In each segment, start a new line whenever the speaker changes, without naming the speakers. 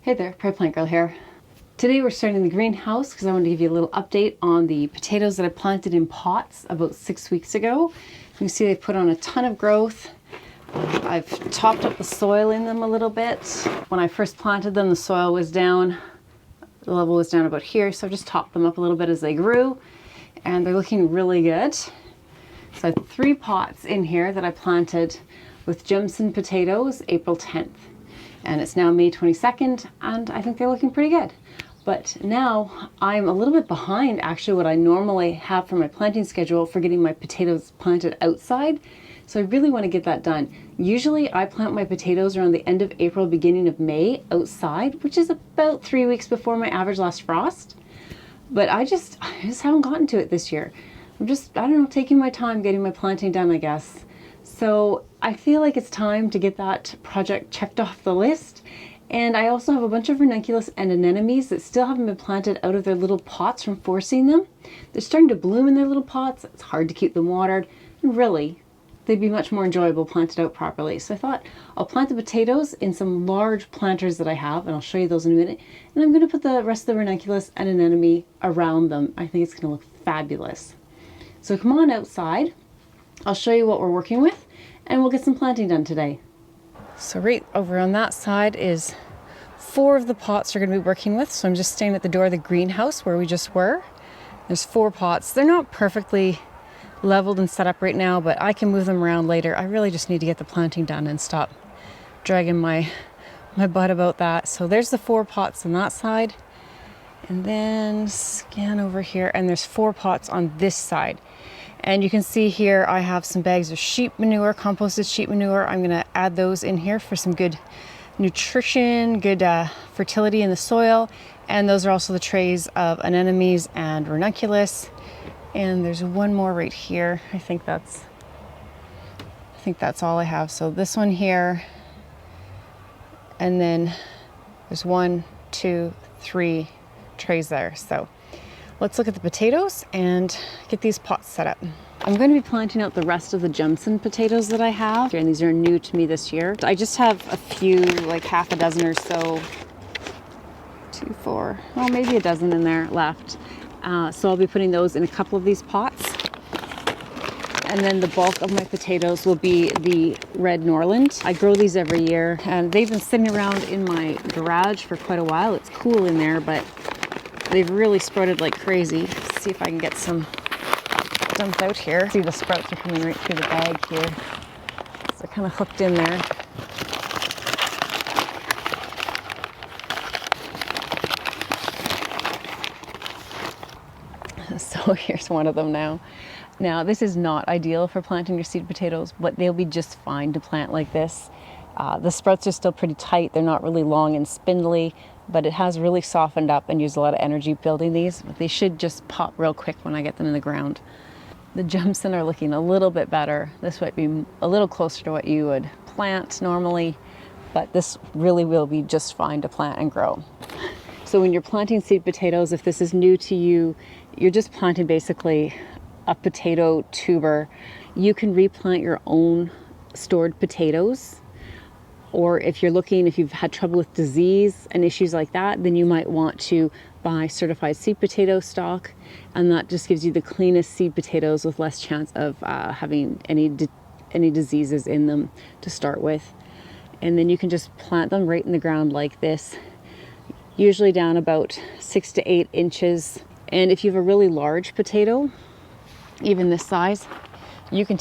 Hey there, Prairie Plant Girl here. Today we're starting the greenhouse because I want to give you a little update on the potatoes that I planted in pots about 6 weeks ago. You can see they put on a ton of growth. I've topped up the soil in them a little bit. When I first planted them, the soil was down, the level was down about here, so I just topped them up a little bit as they grew, and they're looking really good. So I have 3 pots in here that I planted with Gemson potatoes April 10th. And it's now May 22nd, and I think they're looking pretty good. But now I'm a little bit behind actually what I normally have for my planting schedule for getting my potatoes planted outside. So I really want to get that done. Usually I plant my potatoes around the end of April, beginning of May outside, which is about 3 weeks before my average last frost. But I just haven't gotten to it this year. I'm just, I don't know, taking my time getting my planting done, I guess. So I feel like it's time to get that project checked off the list. And I also have a bunch of ranunculus and anemones that still haven't been planted out of their little pots from forcing them. They're starting to bloom in their little pots. It's hard to keep them watered. And really, they'd be much more enjoyable planted out properly. So I thought I'll plant the potatoes in some large planters that I have, and I'll show you those in a minute. And I'm going to put the rest of the ranunculus and anemone around them. I think it's going to look fabulous. So come on outside. I'll show you what we're working with, and we'll get some planting done today. So right over on that side is 4 of the pots we're going to be working with. So I'm just standing at the door of the greenhouse where we just were. There's 4 pots. They're not perfectly leveled and set up right now, but I can move them around later. I really just need to get the planting done and stop dragging my butt about that. So there's the 4 pots on that side. And then scan over here, and there's 4 pots on this side. And you can see here I have some bags of sheep manure, composted sheep manure. I'm going to add those in here for some good nutrition, good fertility in the soil. And those are also the trays of anemones and ranunculus. And there's one more right here. I think that's all I have. So this one here, and then there's 1, 2, 3 trays there. So let's look at the potatoes and get these pots set up. I'm going to be planting out the rest of the Gemson potatoes that I have, and these are new to me this year. I just have a few, like half a dozen or so, 2, 4, well maybe a dozen in there left. So I'll be putting those in a couple of these pots. And then the bulk of my potatoes will be the red Norland. I grow these every year, and they've been sitting around in my garage for quite a while. It's cool in there, but they've really sprouted like crazy. Let's see if I can get some dumped out here. See, the sprouts are coming right through the bag here. So they're kind of hooked in there. So here's one of them now. Now, this is not ideal for planting your seed potatoes, but they'll be just fine to plant like this. The sprouts are still pretty tight. They're not really long and spindly, but it has really softened up and used a lot of energy building these. But they should just pop real quick when I get them in the ground. The Gemson are looking a little bit better. This might be a little closer to what you would plant normally, but this really will be just fine to plant and grow. So when you're planting seed potatoes, if this is new to you, you're just planting basically a potato tuber. You can replant your own stored potatoes. Or if you've had trouble with disease and issues like that, then you might want to buy certified seed potato stock, and that just gives you the cleanest seed potatoes with less chance of having any diseases in them to start with. And then you can just plant them right in the ground like this, usually down about 6 to 8 inches. And if you have a really large potato, even this size, you can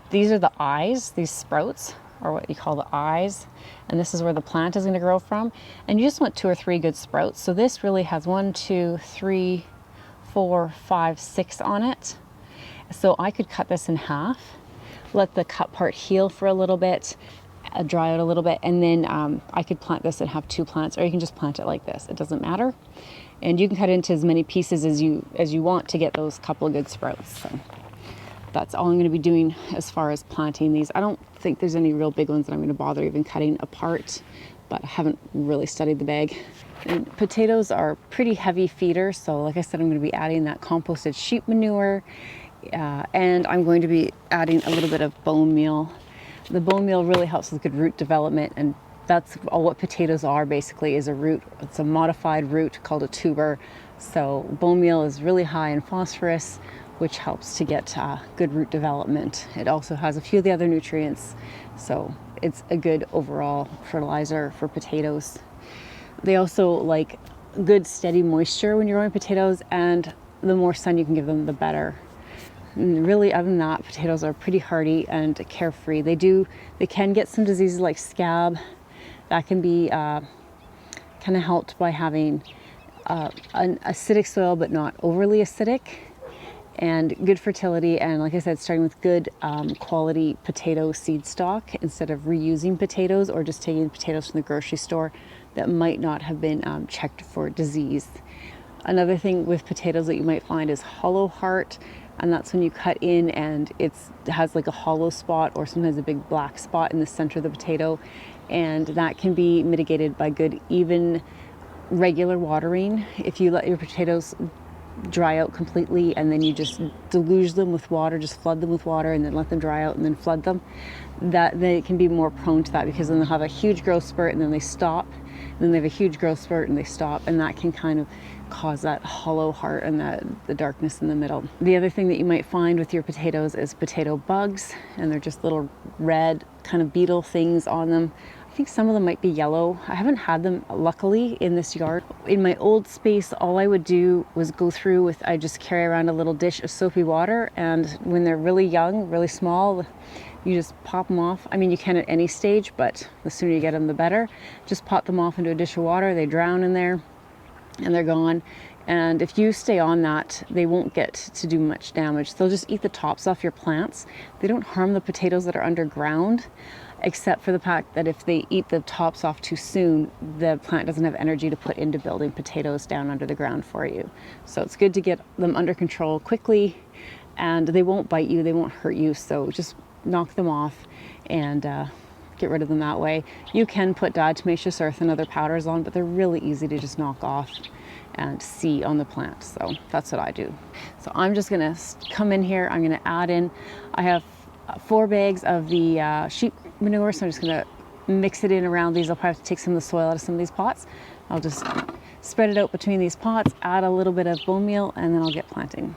these are the eyes, these sprouts, or what you call the eyes, and this is where the plant is going to grow from, and you just want 2 or 3 good sprouts. So this really has 1, 2, 3, 4, 5, 6 on it. So I could cut this in half, let the cut part heal for a little bit, dry out a little bit, and then I could plant this and have 2 plants, or you can just plant it like this. It doesn't matter, and you can cut it into as many pieces as you want to get those couple of good sprouts. So that's all I'm going to be doing as far as planting these. I don't think there's any real big ones that I'm going to bother even cutting apart, but I haven't really studied the bag. And potatoes are pretty heavy feeders, so like I said, I'm going to be adding that composted sheep manure, and I'm going to be adding a little bit of bone meal. The bone meal really helps with good root development and that's all what potatoes are basically, is a root. It's a modified root called a tuber. So bone meal is really high in phosphorus, which helps to get good root development. It also has a few of the other nutrients, so it's a good overall fertilizer for potatoes. They also like good steady moisture when you're growing potatoes, and the more sun you can give them, the better. And really, other than that, potatoes are pretty hardy and carefree. They can get some diseases like scab. That can be kind of helped by having an acidic soil, but not overly acidic, and good fertility. And like I said, starting with good quality potato seed stock instead of reusing potatoes or just taking potatoes from the grocery store that might not have been checked for disease. Another thing with potatoes that you might find is hollow heart, and that's when you cut in and it has like a hollow spot or sometimes a big black spot in the center of the potato, and that can be mitigated by good even regular watering. If you let your potatoes dry out completely and then you just deluge them with water, just flood them with water and then let them dry out and then flood them, that they can be more prone to that, because then they'll have a huge growth spurt and then they stop, and then they have a huge growth spurt and they stop, and that can kind of cause that hollow heart and the darkness in the middle. The other thing that you might find with your potatoes is potato bugs, and they're just little red kind of beetle things on them. I think some of them might be yellow. I haven't had them, luckily, in this yard. In my old space, all I would do was go through with, I just carry around a little dish of soapy water, and when they're really young, really small, you just pop them off. I mean, you can at any stage, but the sooner you get them, the better. Just pop them off into a dish of water, they drown in there, and they're gone. And if you stay on that, they won't get to do much damage. They'll just eat the tops off your plants. They don't harm the potatoes that are underground, except for the fact that if they eat the tops off too soon, the plant doesn't have energy to put into building potatoes down under the ground for you. So it's good to get them under control quickly, and they won't bite you, they won't hurt you. So just knock them off and get rid of them that way. You can put diatomaceous earth and other powders on, but they're really easy to just knock off and see on the plant. So that's what I do. So I'm just gonna come in here, I'm gonna add in, I have 4 bags of the sheep manure, so I'm just gonna mix it in around these. I'll probably have to take some of the soil out of some of these pots. I'll just spread it out between these pots, add a little bit of bone meal, and then I'll get planting.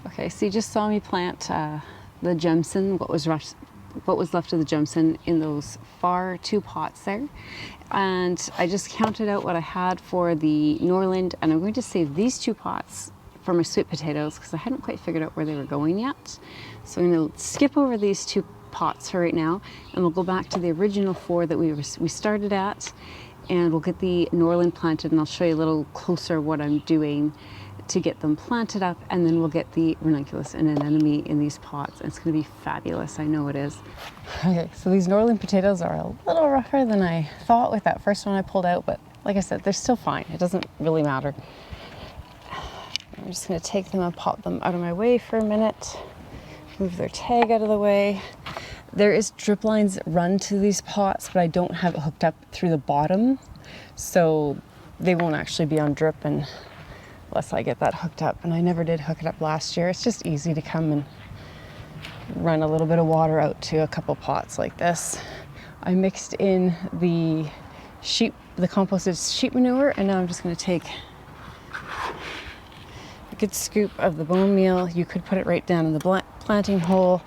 Okay, so you just saw me plant the Gemson, what was what was left of the Gemson in those far 2 pots there. And I just counted out what I had for the Norland, and I'm going to save these 2 pots for my sweet potatoes because I hadn't quite figured out where they were going yet. So I'm going to skip over these 2 pots for right now, and we'll go back to the original 4 that we started at, and we'll get the Norland planted, and I'll show you a little closer what I'm doing to get them planted up, and then we'll get the ranunculus and anemone in these pots. It's going to be fabulous, I know it is. Okay, so these Norland potatoes are a little rougher than I thought with that first one I pulled out, but like I said, they're still fine. It doesn't really matter. I'm just going to take them and pop them out of my way for a minute, move their tag out of the way. There is drip lines run to these pots, but I don't have it hooked up through the bottom, so they won't actually be on drip unless I get that hooked up. And I never did hook it up last year. It's just easy to come and run a little bit of water out to a couple pots like this. I mixed in the composted sheep manure, and now I'm just going to take a good scoop of the bone meal. You could put it right down in the planting hole.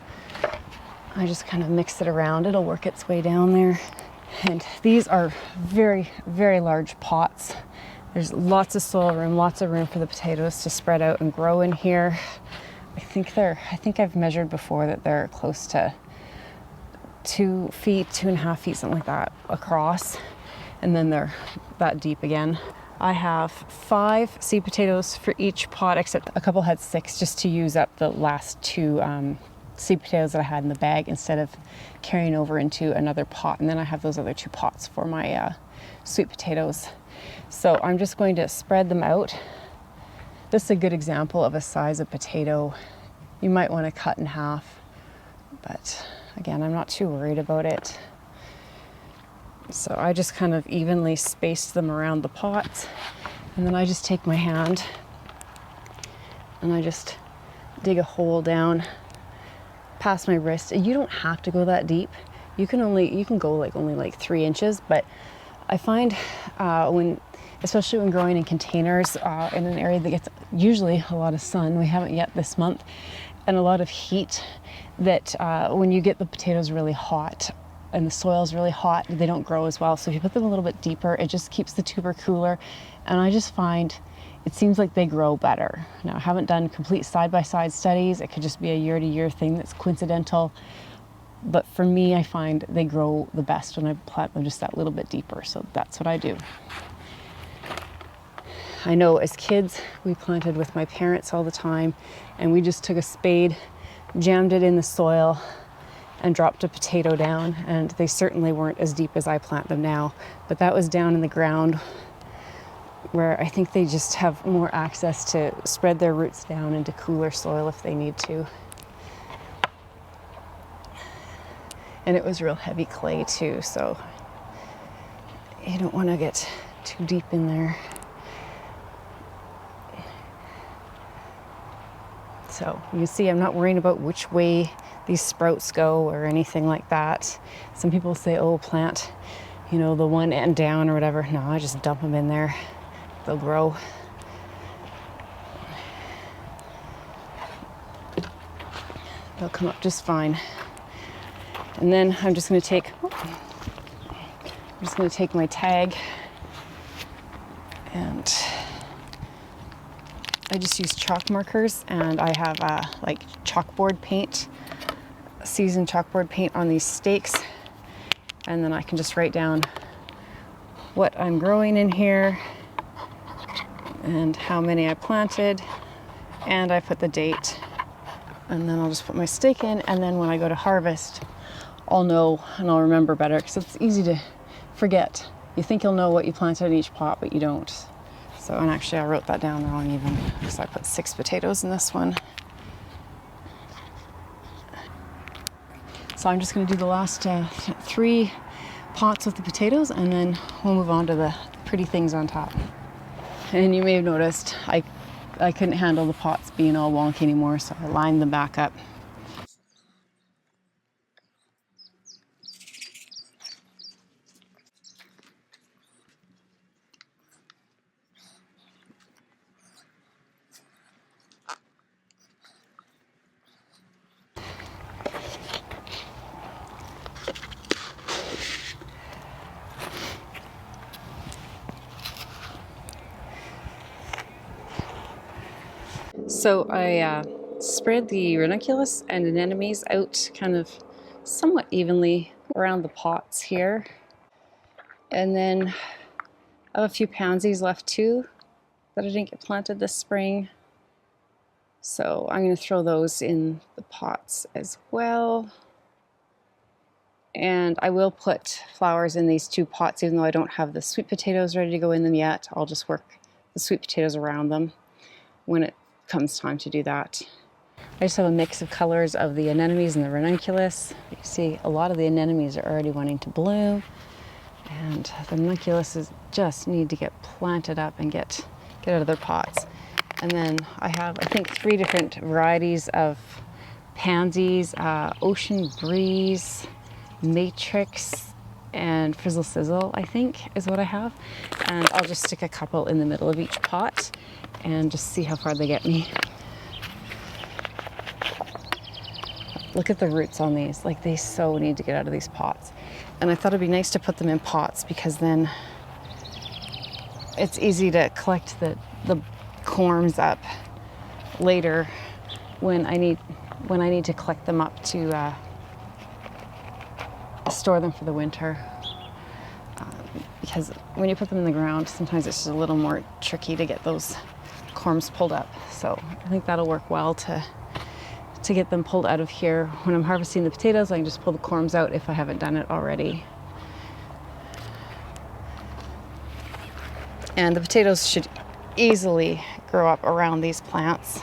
I just kind of mix it around. It'll work its way down there. And these are very, very large pots. There's lots of soil room, lots of room for the potatoes to spread out and grow in here. I think I've measured before that they're close to 2 feet, 2.5 feet, something like that across. And then they're that deep again. I have 5 seed potatoes for each pot, except a couple had 6 just to use up the last 2 seed potatoes that I had in the bag instead of carrying over into another pot. And then I have those other 2 pots for my sweet potatoes. So I'm just going to spread them out. This is a good example of a size of potato you might want to cut in half, but again, I'm not too worried about it. So I just kind of evenly spaced them around the pots, and then I just take my hand and I just dig a hole down past my wrist. You don't have to go that deep. You can go only like 3 inches, but I find especially when growing in containers in an area that gets usually a lot of sun, we haven't yet this month, and a lot of heat, that when you get the potatoes really hot and the soil's really hot, they don't grow as well. So if you put them a little bit deeper, it just keeps the tuber cooler, and I just find it seems like they grow better. Now, I haven't done complete side-by-side studies. It could just be a year-to-year thing that's coincidental. But for me, I find they grow the best when I plant them just that little bit deeper. So that's what I do. I know as kids, we planted with my parents all the time, and we just took a spade, jammed it in the soil, and dropped a potato down. And they certainly weren't as deep as I plant them now. But that was down in the ground, where I think they just have more access to spread their roots down into cooler soil if they need to. And it was real heavy clay too, so you don't want to get too deep in there. So you can see I'm not worrying about which way these sprouts go or anything like that. Some people say, oh, plant, the one end down or whatever. No, I just dump them in there. They'll grow. They'll come up just fine. And then I'm just going to take my tag, and I just use chalk markers, and I have like chalkboard paint, seasoned chalkboard paint on these stakes, and then I can just write down what I'm growing in here and how many I planted, and I put the date, and then I'll just put my stake in, and then when I go to harvest, I'll know and I'll remember better, because it's easy to forget. You think you'll know what you planted in each pot, but you don't. So, and actually I wrote that down wrong even, because I put 6 potatoes in this one. So I'm just going to do the last 3 pots with the potatoes, and then we'll move on to the pretty things on top. And you may have noticed I couldn't handle the pots being all wonky anymore, so I lined them back up. So I spread the ranunculus and anemones out kind of somewhat evenly around the pots here. And then I have a few pansies left too that I didn't get planted this spring. So I'm going to throw those in the pots as well. And I will put flowers in these 2 pots, even though I don't have the sweet potatoes ready to go in them yet. I'll just work the sweet potatoes around them when it comes time to do that. I just have a mix of colors of the anemones and the ranunculus. You can see a lot of the anemones are already wanting to bloom, and the ranunculus just need to get planted up and get out of their pots. And then I have, I think, 3 different varieties of pansies, Ocean Breeze, Matrix, and Frizzle Sizzle, I think, is what I have. And I'll just stick a couple in the middle of each pot and just see how far they get me. Look at the roots on these. Like, they so need to get out of these pots. And I thought it'd be nice to put them in pots because then it's easy to collect the corms up later when I need to collect them up to store them for the winter. Because when you put them in the ground, sometimes it's just a little more tricky to get those corms pulled up. So I think that'll work well to get them pulled out of here. When I'm harvesting the potatoes, I can just pull the corms out if I haven't done it already. And the potatoes should easily grow up around these plants.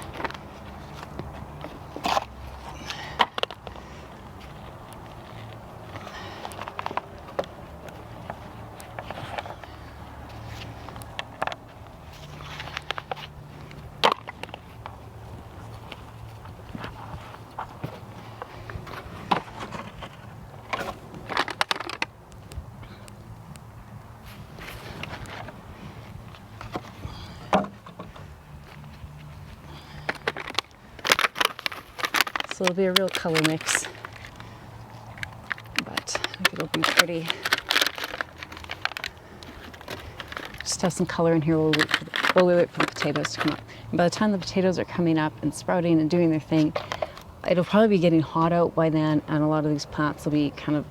So it'll be a real color mix, but I think it'll be pretty. Just have some color in here while we wait for the potatoes to come up. And by the time the potatoes are coming up and sprouting and doing their thing, it'll probably be getting hot out by then, and a lot of these plants will be kind of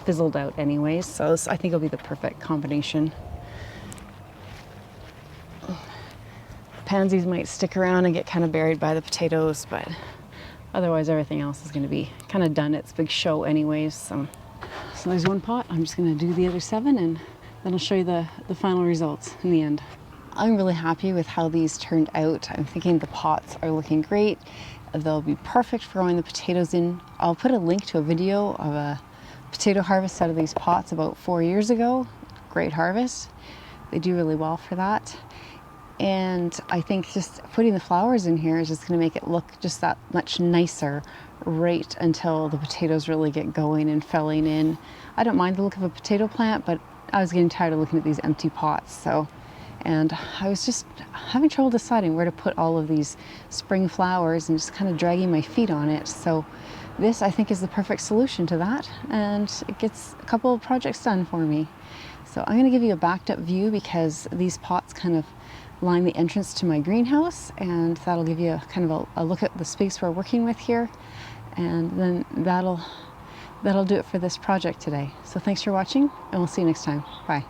fizzled out anyways. So this, I think, it'll be the perfect combination. Pansies might stick around and get kind of buried by the potatoes, but otherwise everything else is going to be kind of done its big show anyways. So there's 1 pot. I'm just going to do the other 7, and then I'll show you the final results in the end. I'm really happy with how these turned out. I'm thinking the pots are looking great. They'll be perfect for growing the potatoes in. I'll put a link to a video of a potato harvest out of these pots about 4 years ago. Great harvest. They do really well for that. And I think just putting the flowers in here is just going to make it look just that much nicer right until the potatoes really get going and felling in. I don't mind the look of a potato plant, but I was getting tired of looking at these empty pots. And I was just having trouble deciding where to put all of these spring flowers and just kind of dragging my feet on it. So this, I think, is the perfect solution to that, and it gets a couple of projects done for me. So I'm going to give you a backed up view because these pots kind of line the entrance to my greenhouse, and that'll give you kind of a look at the space we're working with here, and then that'll do it for this project today. So thanks for watching, and we'll see you next time. Bye.